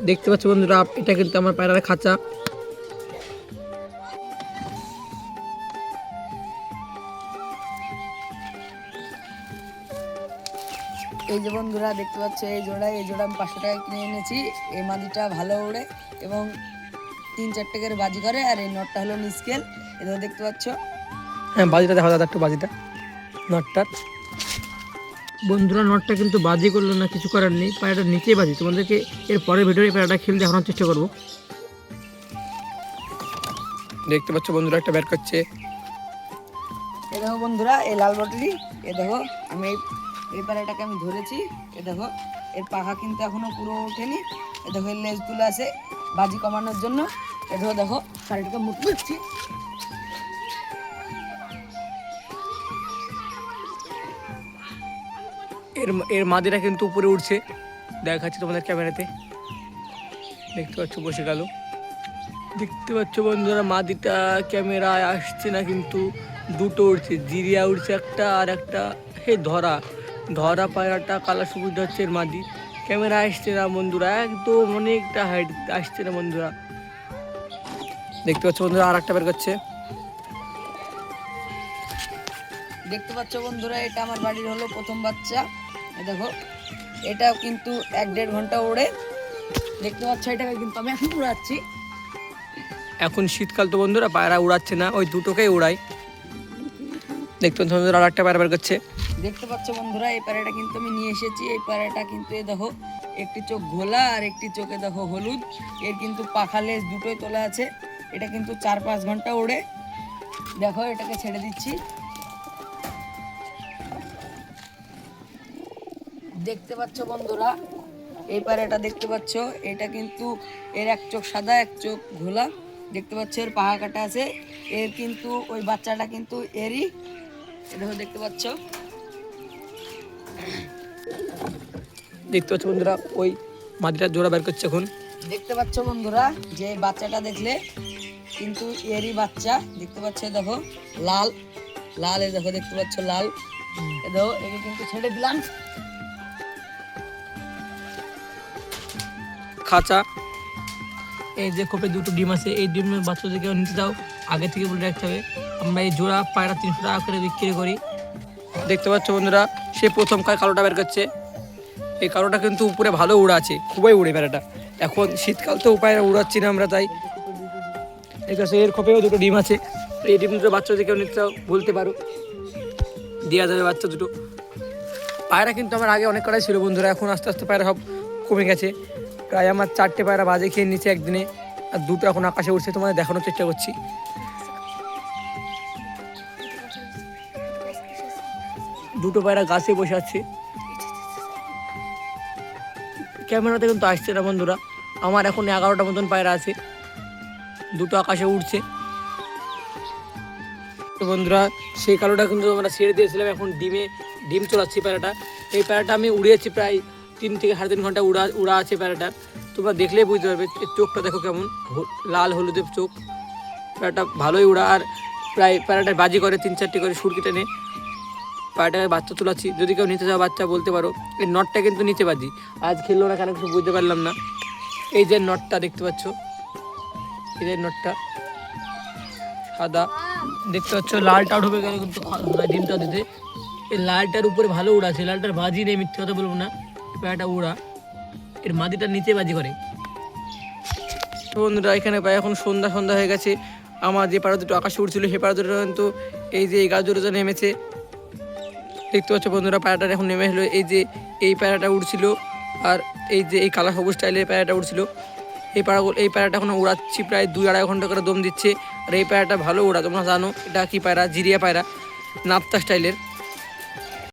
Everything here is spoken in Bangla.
দেখতে পাচ্ছ বন্ধুরা, এটা কিন্তু আমার পায়রার খাঁচা। এই যে বন্ধুরা দেখতে পাচ্ছ এই জোড়া আমি 500 টাকা কিনে এনেছি। এই মাদিটা ভালো ওড়ে এবং 3-4 করে বাজি করে। আর এই নটটা হলো নিস্কেল, এটা দেখতে পাচ্ছ। হ্যাঁ, বাজিটা দেখা দাদা একটু, বাজিটা নটটার। বন্ধুরা নটটা কিন্তু বাজি করলো না, কিছু করার নেই, পায়রাটা নিচেই বাজি। তোমাদেরকে এর পরের ভিডিওতে পায়রাটা খেলে দেখানোর চেষ্টা করবো। দেখতে পাচ্ছ বন্ধুরা, একটা বের করছে। এ দেখো বন্ধুরা, এই লাল বটলি, এ দেখো আমি এই পায়রাটাকে আমি ধরেছি। এ দেখো এর পাখা কিন্তু এখনো পুরো ওঠেনি। এ দেখো এর লেজ তুলে আছে বাজি কমানোর জন্য। এ দেখো দেখো পায়রাটাকে মুখ করছি। এর মাদিটা কিন্তু উপরে উঠছে, দেখাচ্ছি তোমাদের ক্যামেরাতে। দেখতে পাচ্ছ বসে গেল। দেখতে পাচ্ছ বন্ধুরা, মাদিটা ক্যামেরায় আসছে না, কিন্তু দুটো উঠছে, জিরিয়া উঠছে একটা, আর একটা ধরা পায়রাটা কালা সবুজ হচ্ছে এর মাদি। ক্যামেরা আসছে না বন্ধুরা, একদম অনেকটা হাইট আসছে না বন্ধুরা। দেখতে পাচ্ছ বন্ধুরা, আর একটা বের করছে। দেখতে পাচ্ছ বন্ধুরা, এটা আমার বাড়ির হলো প্রথম বাচ্চা। দেখো এটাও কিন্তু 1-1.5 ঘন্টা ওড়ে। দেখতে পাচ্ছ এটাকে কিন্তু আমি এখন উড়াচ্ছি। এখন শীতকাল তো বন্ধুরা, পায়রা উড়াচ্ছে না, ওই দুটোকেই উড়াই। দেখতে পাচ্ছ বন্ধুরা, আর একটা পায়রা বের করছে। দেখতে পাচ্ছ বন্ধুরা, এই পায়রাটা কিন্তু আমি নিয়ে এসেছি। এই পায়রাটা কিন্তু এই দেখো একটি চোখ ঘোলা আর একটি চোখে দেখো হলুদ। এর কিন্তু পাখা লেজ দুটোই তোলা আছে। এটা কিন্তু 4-5 ঘন্টা ওড়ে। দেখো এটাকে ছেড়ে দিচ্ছি। দেখতে পাচ্ছ বন্ধুরা, এই পায়রাটা দেখতে পাচ্ছ, এটা কিন্তু এর এক চোখ সাদা এক চোখ ঘোলা। দেখতে পাচ্ছ এর পাহা কাটা আছে। এর কিন্তু ওই বাচ্চাটা কিন্তু এরই। দেখো দেখতে পাচ্ছ। দেখতে পাচ্ছ বন্ধুরা, ওই মাদিটার জোড়া বের করছে এখন। দেখতে পাচ্ছ বন্ধুরা, যে বাচ্চাটা দেখলে কিন্তু এরই বাচ্চা। দেখতে পাচ্ছ দেখো লাল লাল, এই দেখো দেখতে পাচ্ছ লাল। এ দেখো একে কিন্তু ছেড়ে দিলাম। খাঁচা, এই যে খোপে দুটো ডিম আছে, এই ডিমের বাচ্চাদেরকে নিতে দাও, আগে থেকে বলে রাখতে হবে। আমরা এই জোড়া পায়রা 300 টাকা করে বিক্রি করি। দেখতে পাচ্ছ বন্ধুরা, সে প্রথম কালোটা বের করছে। এই কালোটা কিন্তু উপরে ভালো উড়া আছে, খুবই উড়ে পায়রাটা। এখন শীতকাল তো পায়রা উড়াচ্ছি না আমরা, তাই ঠিক আছে। এর খোপেও দুটো ডিম আছে, এই ডিম দুটো বাচ্চাদেরকে নিতে দাও, বলতে পারো, দেওয়া যাবে বাচ্চা দুটো। পায়রা কিন্তু আমার আগে অনেক কটাই ছিল বন্ধুরা, এখন আস্তে আস্তে পায়রা সব কমে গেছে। প্রায় আমার 4টে পায়রা বাজে খেয়ে নিচে একদিনে, আর দুটো এখন আকাশে উঠছে, তোমাদের দেখানোর চেষ্টা করছি। দুটো পায়রা গাছে বসে আছে, ক্যামেরাতে কিন্তু আসছে না বন্ধুরা। আমার এখন 11টা মতন পায়রা আছে, দুটো আকাশে উঠছে। তো বন্ধুরা, সেই কালোটা কিন্তু আমরা ছেড়ে দিয়েছিলাম, এখন ডিম চলাচ্ছি পায়রাটা। এই পায়রাটা আমি উড়িয়েছি প্রায় 3 থেকে 3.5 ঘন্টা উড়া আছে পায়রাটা। তোমরা দেখলেই বুঝতে পারবে, এর চোখটা দেখো কেমন লাল হলুদের চোখ। পায়রাটা ভালোই উড়া, আর প্রায় পায়রাটা বাজি করে 3-4টি করে সুরকি টেনে। পায়রাটাকে বাচ্চা তোলাচ্ছি, যদি কেউ নিতে যাও বাচ্চা বলতে পারো। এই নটটা কিন্তু নিচে বাজি, আজ খেললো না কেন কিছু বুঝতে পারলাম না। এই যে নটটা দেখতে পাচ্ছ, এই যে নটটা সাদা। দেখতে পাচ্ছ লালটা ঢুকে গেলে কিন্তু ডিমটা দিতে। এই লালটার উপরে ভালো উড়া আছে, লালটার বাজি নেই, মিথ্যে কথা বলবো না, পায়রাটা উড়া। এর মাদিটার নিচে বাজি করে। তো বন্ধুরা, এখানে প্রায় এখন সন্ধ্যা হয়ে গেছে। আমার যে পায়রা দুটো আকাশে উঠছিল, সেই পায়রা দুটো কিন্তু এই যে এই গাছ দুটো নেমেছে। দেখতে পাচ্ছ বন্ধুরা, পায়রাটা এখন নেমে এলো। এই পায়রাটা উড়ছিল, আর এই যে এই কালা সবুজ স্টাইলের পায়রাটা উড়ছিল। এই পায়রাটা এখন উড়াচ্ছি, প্রায় 2-2.5 ঘন্টা করে দম দিচ্ছে। আর এই পায়রাটা ভালো উড়া, তোমরা জানো এটা কি পায়রা, জিরিয়া পায়রা, নাপ্তা স্টাইলের।